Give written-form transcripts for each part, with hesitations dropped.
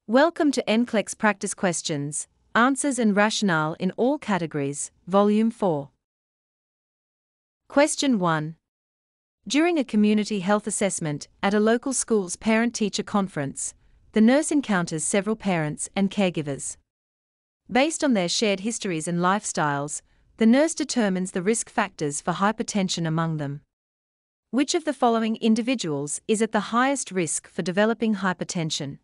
Welcome to Nclex Practice Questions, Answers and Rationale in All Categories, Volume 4. Question 1. During a community health assessment at a local school's parent-teacher conference, the nurse encounters several parents and caregivers. Based on their shared histories and lifestyles, the nurse determines the risk factors for hypertension among them. Which of the following individuals is at the highest risk for developing hypertension?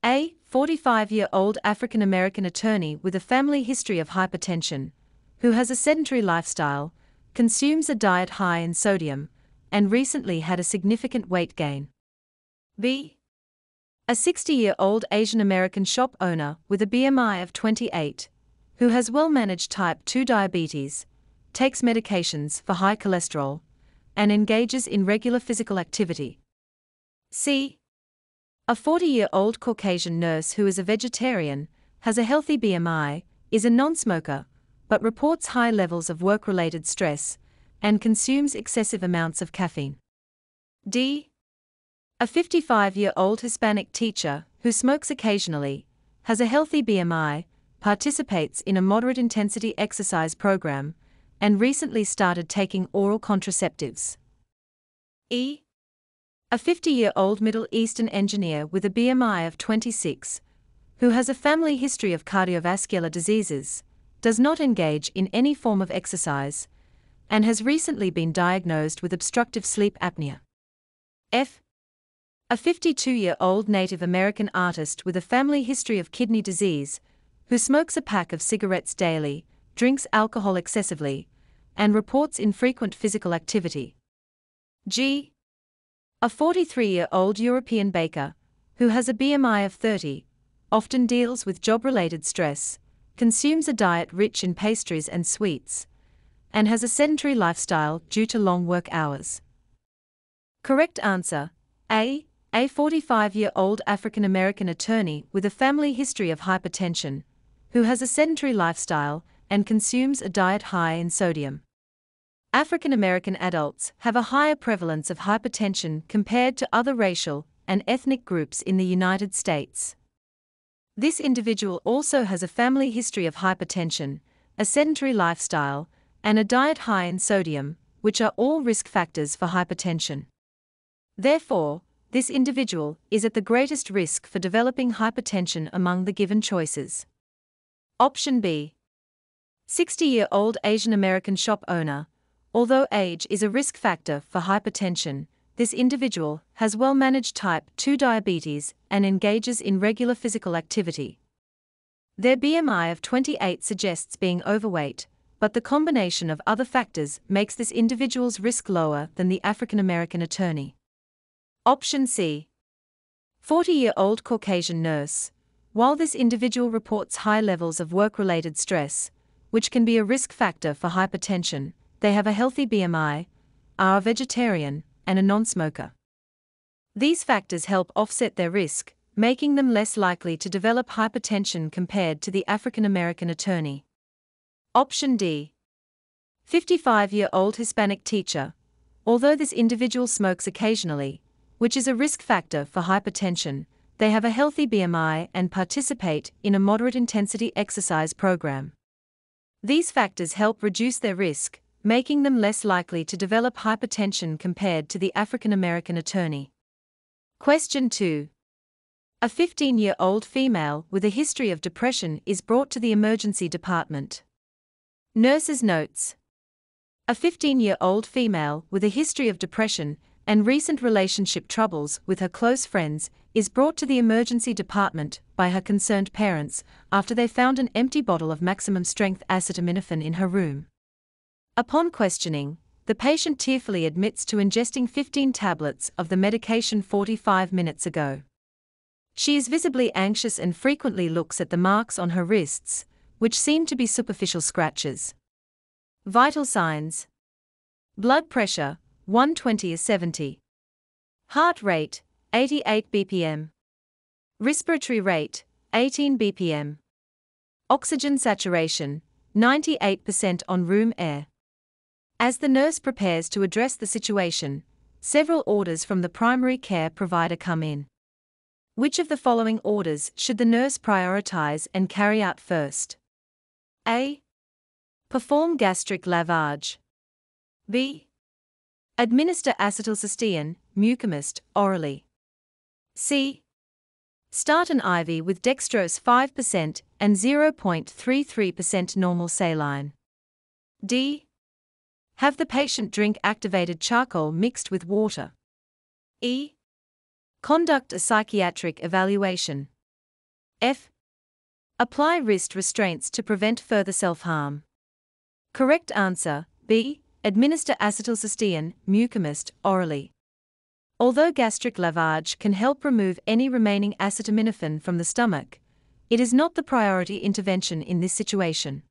A. 45-year-old African-American attorney with a family history of hypertension, who has a sedentary lifestyle, consumes a diet high in sodium, and recently had a significant weight gain. B. A 60-year-old Asian-American shop owner with a BMI of 28, who has well-managed type 2 diabetes, takes medications for high cholesterol, and engages in regular physical activity. C. A 40-year-old Caucasian nurse who is a vegetarian, has a healthy BMI, is a non-smoker, but reports high levels of work-related stress, and consumes excessive amounts of caffeine. D. A 55-year-old Hispanic teacher, who smokes occasionally, has a healthy BMI, participates in a moderate-intensity exercise program, and recently started taking oral contraceptives. E. A 50-year-old Middle Eastern engineer with a BMI of 26, who has a family history of cardiovascular diseases, does not engage in any form of exercise, and has recently been diagnosed with obstructive sleep apnea. F. A 52-year-old Native American artist with a family history of kidney disease, who smokes a pack of cigarettes daily, drinks alcohol excessively, and reports infrequent physical activity. G. A 43-year-old European baker, who has a BMI of 30, often deals with job-related stress, consumes a diet rich in pastries and sweets, and has a sedentary lifestyle due to long work hours. Correct answer: A. A 45-year-old African-American attorney with a family history of hypertension, who has a sedentary lifestyle and consumes a diet high in sodium. African American adults have a higher prevalence of hypertension compared to other racial and ethnic groups in the United States. This individual also has a family history of hypertension, a sedentary lifestyle, and a diet high in sodium, which are all risk factors for hypertension. Therefore, this individual is at the greatest risk for developing hypertension among the given choices. Option B. 60-year-old Asian American shop owner. Although age is a risk factor for hypertension, this individual has well-managed type 2 diabetes and engages in regular physical activity. Their BMI of 28 suggests being overweight, but the combination of other factors makes this individual's risk lower than the African-American attorney. Option C. 40-year-old Caucasian nurse. While this individual reports high levels of work-related stress, which can be a risk factor for hypertension, they have a healthy BMI, are a vegetarian, and a non-smoker. These factors help offset their risk, making them less likely to develop hypertension compared to the African-American attorney. Option D. 55-year-old Hispanic teacher. Although this individual smokes occasionally, which is a risk factor for hypertension, they have a healthy BMI and participate in a moderate-intensity exercise program. These factors help reduce their risk, making them less likely to develop hypertension compared to the African-American attorney. Question 2. A 15-year-old female with a history of depression is brought to the emergency department. Nurse's notes. A 15-year-old female with a history of depression and recent relationship troubles with her close friends is brought to the emergency department by her concerned parents after they found an empty bottle of maximum-strength acetaminophen in her room. Upon questioning, the patient tearfully admits to ingesting 15 tablets of the medication 45 minutes ago. She is visibly anxious and frequently looks at the marks on her wrists, which seem to be superficial scratches. Vital signs: blood pressure, 120/70. Heart rate, 88 bpm. Respiratory rate, 18 bpm. Oxygen saturation, 98% on room air. As the nurse prepares to address the situation, several orders from the primary care provider come in. Which of the following orders should the nurse prioritize and carry out first? A. Perform gastric lavage. B. Administer acetylcysteine, mucimist, orally. C. Start an IV with dextrose 5% and 0.33% normal saline. D. Have the patient drink activated charcoal mixed with water. E. Conduct a psychiatric evaluation. F. Apply wrist restraints to prevent further self-harm. Correct answer, B. Administer acetylcysteine, mucimist, orally. Although gastric lavage can help remove any remaining acetaminophen from the stomach, it is not the priority intervention in this situation.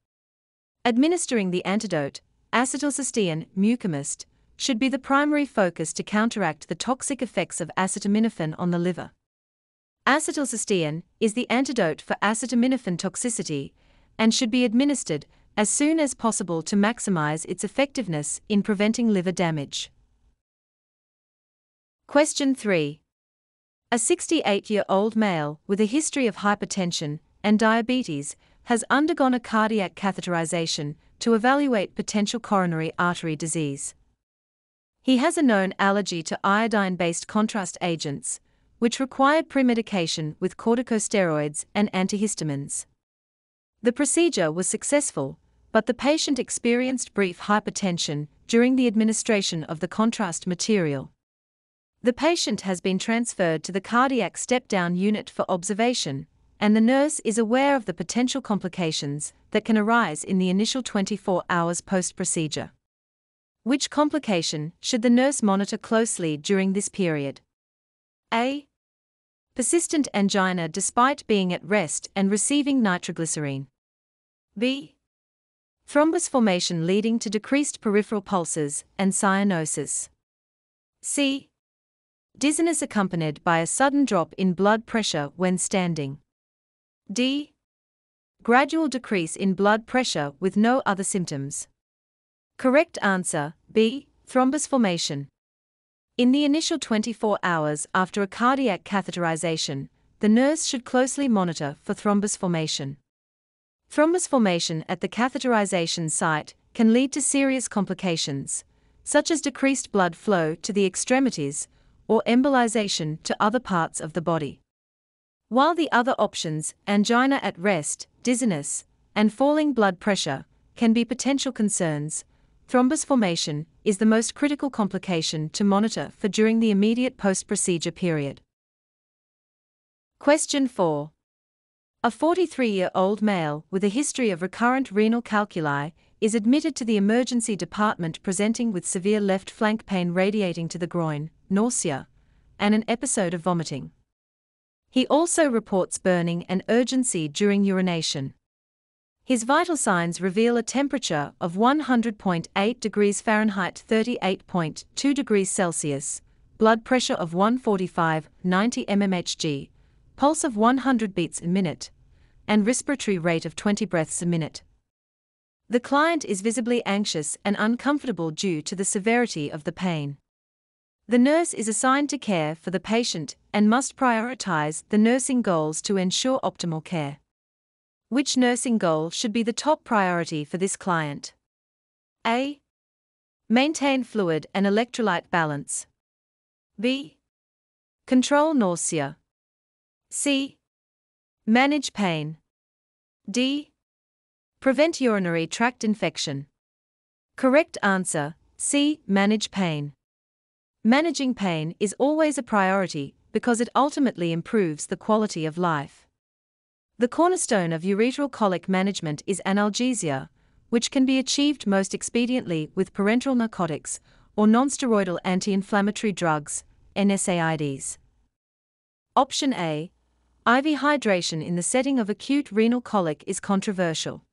Administering the antidote, acetylcysteine, mucimist, should be the primary focus to counteract the toxic effects of acetaminophen on the liver. Acetylcysteine is the antidote for acetaminophen toxicity and should be administered as soon as possible to maximize its effectiveness in preventing liver damage. Question 3. A 68-year-old male with a history of hypertension and diabetes has undergone a cardiac catheterization to evaluate potential coronary artery disease. He has a known allergy to iodine-based contrast agents, which required premedication with corticosteroids and antihistamines. The procedure was successful, but the patient experienced brief hypertension during the administration of the contrast material. The patient has been transferred to the cardiac step-down unit for observation, and the nurse is aware of the potential complications that can arise in the initial 24 hours post-procedure. Which complication should the nurse monitor closely during this period? A. Persistent angina despite being at rest and receiving nitroglycerine. B. Thrombus formation leading to decreased peripheral pulses and cyanosis. C. Dizziness accompanied by a sudden drop in blood pressure when standing. D. Gradual decrease in blood pressure with no other symptoms. Correct answer, B. Thrombus formation. In the initial 24 hours after a cardiac catheterization, the nurse should closely monitor for thrombus formation. Thrombus formation at the catheterization site can lead to serious complications, such as decreased blood flow to the extremities or embolization to other parts of the body. While the other options, angina at rest, dizziness, and falling blood pressure, can be potential concerns, thrombus formation is the most critical complication to monitor for during the immediate post-procedure period. Question 4. A 43-year-old male with a history of recurrent renal calculi is admitted to the emergency department presenting with severe left flank pain radiating to the groin, nausea, and an episode of vomiting. He also reports burning and urgency during urination. His vital signs reveal a temperature of 100.8 degrees Fahrenheit 38.2 degrees Celsius, blood pressure of 145/90 mmHg, pulse of 100 beats a minute, and respiratory rate of 20 breaths a minute. The client is visibly anxious and uncomfortable due to the severity of the pain. The nurse is assigned to care for the patient and must prioritize the nursing goals to ensure optimal care. Which nursing goal should be the top priority for this client? A. Maintain fluid and electrolyte balance. B. Control nausea. C. Manage pain. D. Prevent urinary tract infection. Correct answer, C. Manage pain. Managing pain is always a priority because it ultimately improves the quality of life. The cornerstone of ureteral colic management is analgesia, which can be achieved most expediently with parenteral narcotics or nonsteroidal anti-inflammatory drugs, NSAIDs. Option A. IV hydration in the setting of acute renal colic is controversial.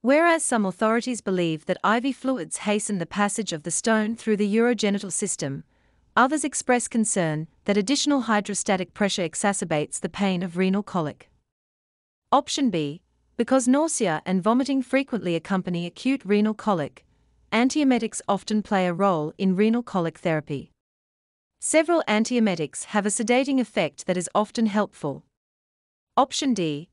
Whereas some authorities believe that IV fluids hasten the passage of the stone through the urogenital system, others express concern that additional hydrostatic pressure exacerbates the pain of renal colic. Option B. Because nausea and vomiting frequently accompany acute renal colic, antiemetics often play a role in renal colic therapy. Several antiemetics have a sedating effect that is often helpful. Option D.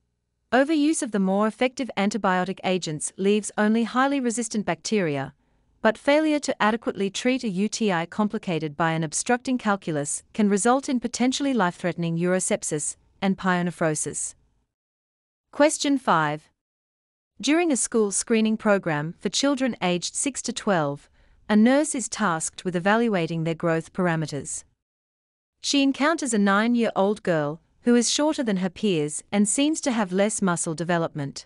Overuse of the more effective antibiotic agents leaves only highly resistant bacteria, but failure to adequately treat a UTI complicated by an obstructing calculus can result in potentially life-threatening urosepsis and pyonephrosis. Question 5. During a school screening program for children aged 6 to 12, a nurse is tasked with evaluating their growth parameters. She encounters a 9-year-old girl who is shorter than her peers and seems to have less muscle development.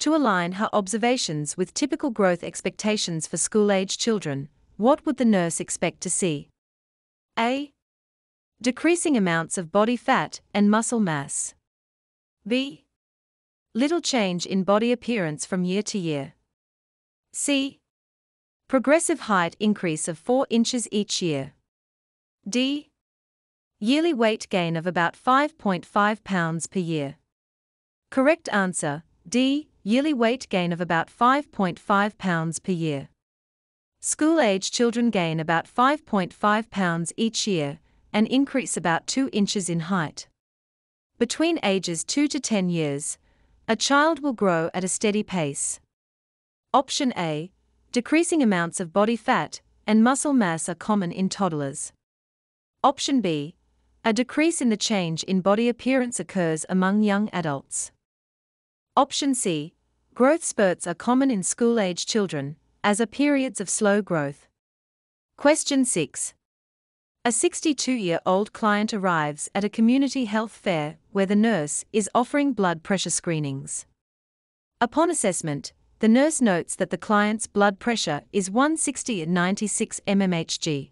To align her observations with typical growth expectations for school-age children, what would the nurse expect to see? A. Decreasing amounts of body fat and muscle mass. B. Little change in body appearance from year to year. C. Progressive height increase of 4 inches each year. D. Yearly weight gain of about 5.5 pounds per year. Correct answer, D. Yearly weight gain of about 5.5 pounds per year. School-age children gain about 5.5 pounds each year and increase about 2 inches in height. Between ages 2 to 10 years, a child will grow at a steady pace. Option A. Decreasing amounts of body fat and muscle mass are common in toddlers. Option B. A decrease in the change in body appearance occurs among young adults. Option C. Growth spurts are common in school-age children, as are periods of slow growth. Question 6. A 62-year-old client arrives at a community health fair where the nurse is offering blood pressure screenings. Upon assessment, the nurse notes that the client's blood pressure is 160/96 mmHg.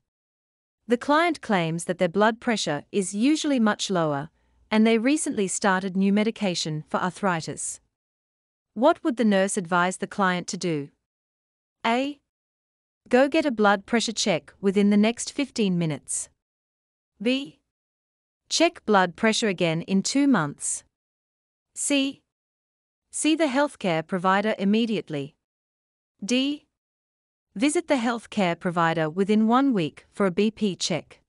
The client claims that their blood pressure is usually much lower, and they recently started new medication for arthritis. What would the nurse advise the client to do? A. Go get a blood pressure check within the next 15 minutes. B. Check blood pressure again in 2 months. C. See the healthcare provider immediately. D. Visit the healthcare provider within 1 week for a BP check.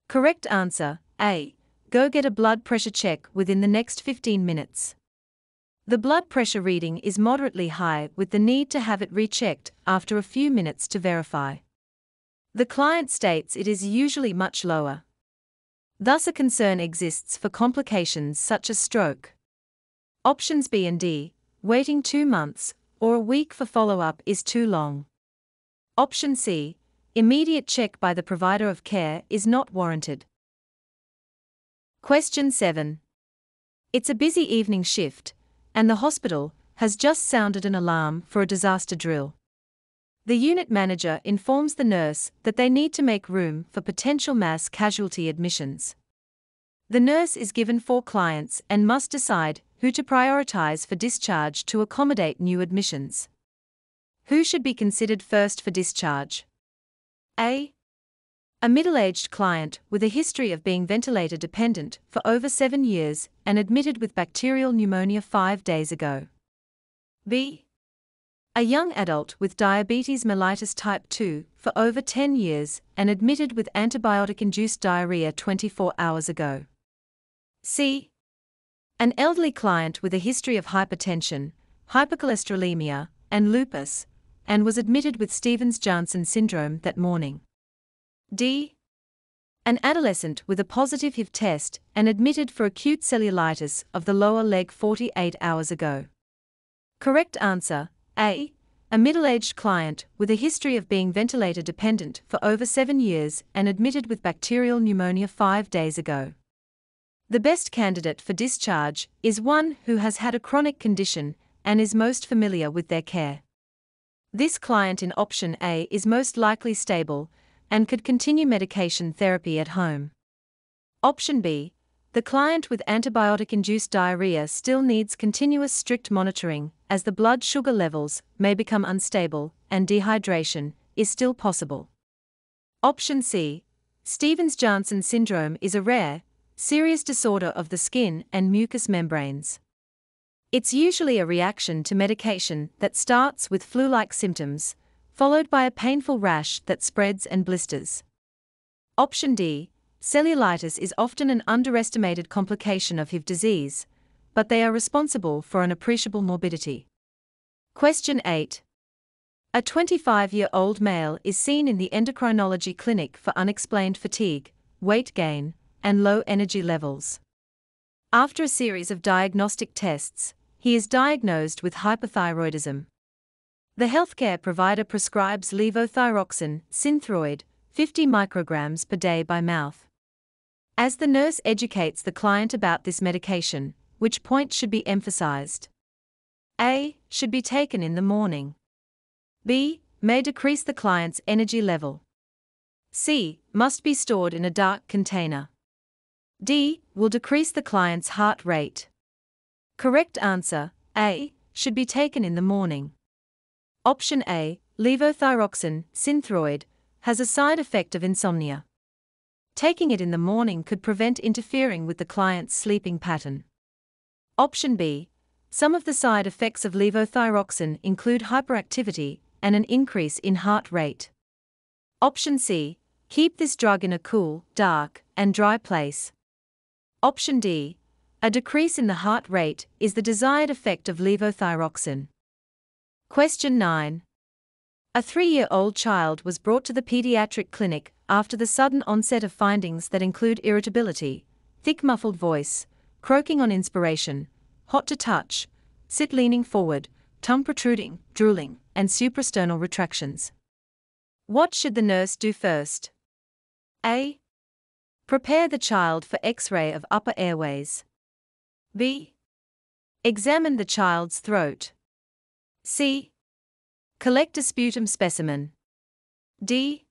Correct answer, A. Go get a blood pressure check within the next 15 minutes. The blood pressure reading is moderately high with the need to have it rechecked after a few minutes to verify. The client states it is usually much lower. Thus a concern exists for complications such as stroke. Options B and D, waiting 2 months or a week for follow-up is too long. Option C, immediate check by the provider of care is not warranted. Question 7. It's a busy evening shift, and the hospital has just sounded an alarm for a disaster drill. The unit manager informs the nurse that they need to make room for potential mass casualty admissions. The nurse is given 4 clients and must decide who to prioritize for discharge to accommodate new admissions. Who should be considered first for discharge? A. A middle-aged client with a history of being ventilator dependent for over 7 years and admitted with bacterial pneumonia 5 days ago. B. A young adult with diabetes mellitus type 2 for over 10 years and admitted with antibiotic-induced diarrhea 24 hours ago. C. An elderly client with a history of hypertension, hypercholesterolemia, and lupus, and was admitted with Stevens-Johnson syndrome that morning. D. An adolescent with a positive HIV test and admitted for acute cellulitis of the lower leg 48 hours ago. Correct answer, A. A middle-aged client with a history of being ventilator dependent for over 7 years and admitted with bacterial pneumonia 5 days ago. The best candidate for discharge is one who has had a chronic condition and is most familiar with their care. This client in option A is most likely stable and could continue medication therapy at home. Option B, the client with antibiotic-induced diarrhea still needs continuous strict monitoring as the blood sugar levels may become unstable and dehydration is still possible. Option C, Stevens-Johnson syndrome is a rare, serious disorder of the skin and mucous membranes. It's usually a reaction to medication that starts with flu-like symptoms, followed by a painful rash that spreads and blisters. Option D. Cellulitis is often an underestimated complication of HIV disease, but they are responsible for an appreciable morbidity. Question 8. A 25-year-old male is seen in the endocrinology clinic for unexplained fatigue, weight gain, and low energy levels. After a series of diagnostic tests, he is diagnosed with hypothyroidism. The healthcare provider prescribes levothyroxine, Synthroid, 50 micrograms per day by mouth. As the nurse educates the client about this medication, which point should be emphasized? A. Should be taken in the morning. B. May decrease the client's energy level. C. Must be stored in a dark container. D. Will decrease the client's heart rate. Correct answer, A. Should be taken in the morning. Option A. Levothyroxine, Synthroid, has a side effect of insomnia. Taking it in the morning could prevent interfering with the client's sleeping pattern. Option B. Some of the side effects of levothyroxine include hyperactivity and an increase in heart rate. Option C. Keep this drug in a cool, dark, and dry place. Option D. A decrease in the heart rate is the desired effect of levothyroxine. Question 9. A 3-year-old child was brought to the pediatric clinic after the sudden onset of findings that include irritability, thick muffled voice, croaking on inspiration, hot to touch, sit leaning forward, tongue protruding, drooling, and suprasternal retractions. What should the nurse do first? A. Prepare the child for X-ray of upper airways. B. Examine the child's throat. C. Collect a sputum specimen. D.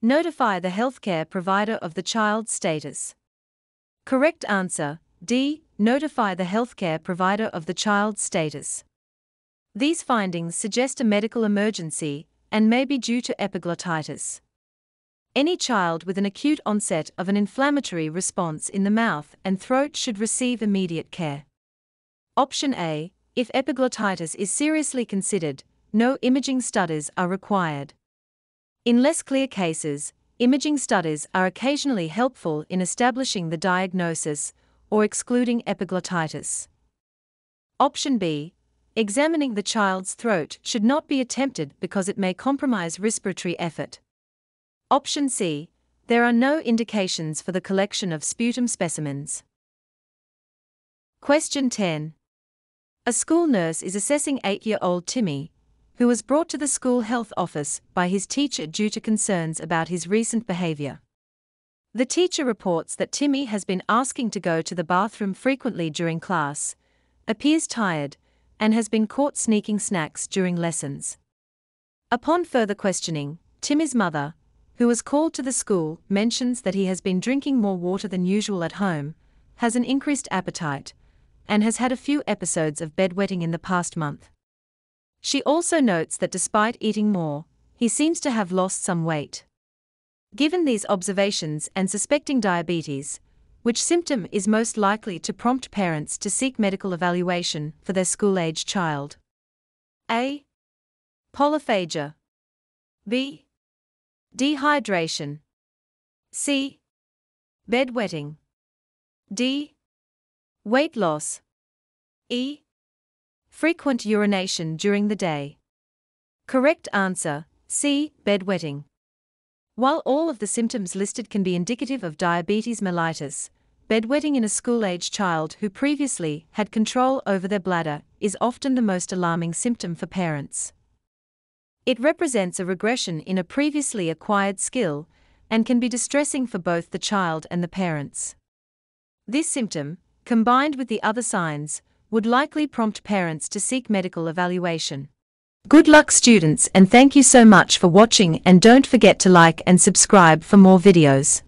Notify the healthcare provider of the child's status. Correct answer, D. Notify the healthcare provider of the child's status. These findings suggest a medical emergency and may be due to epiglottitis. Any child with an acute onset of an inflammatory response in the mouth and throat should receive immediate care. Option A. If epiglottitis is seriously considered, no imaging studies are required. In less clear cases, imaging studies are occasionally helpful in establishing the diagnosis or excluding epiglottitis. Option B. Examining the child's throat should not be attempted because it may compromise respiratory effort. Option C. There are no indications for the collection of sputum specimens. Question 10. A school nurse is assessing 8-year-old Timmy, who was brought to the school health office by his teacher due to concerns about his recent behavior. The teacher reports that Timmy has been asking to go to the bathroom frequently during class, appears tired, and has been caught sneaking snacks during lessons. Upon further questioning, Timmy's mother, who was called to the school, mentions that he has been drinking more water than usual at home, has an increased appetite, and has had a few episodes of bedwetting in the past month. She also notes that despite eating more, he seems to have lost some weight. Given these observations and suspecting diabetes, which symptom is most likely to prompt parents to seek medical evaluation for their school-age child? A. Polyphagia. B. Dehydration. C. Bedwetting. D. Weight loss. E. Frequent urination during the day. Correct answer, C. Bedwetting. While all of the symptoms listed can be indicative of diabetes mellitus, bedwetting in a school-age child who previously had control over their bladder is often the most alarming symptom for parents. It represents a regression in a previously acquired skill and can be distressing for both the child and the parents. This symptom, combined with the other signs, would likely prompt parents to seek medical evaluation. Good luck, students, and thank you so much for watching, and don't forget to like and subscribe for more videos.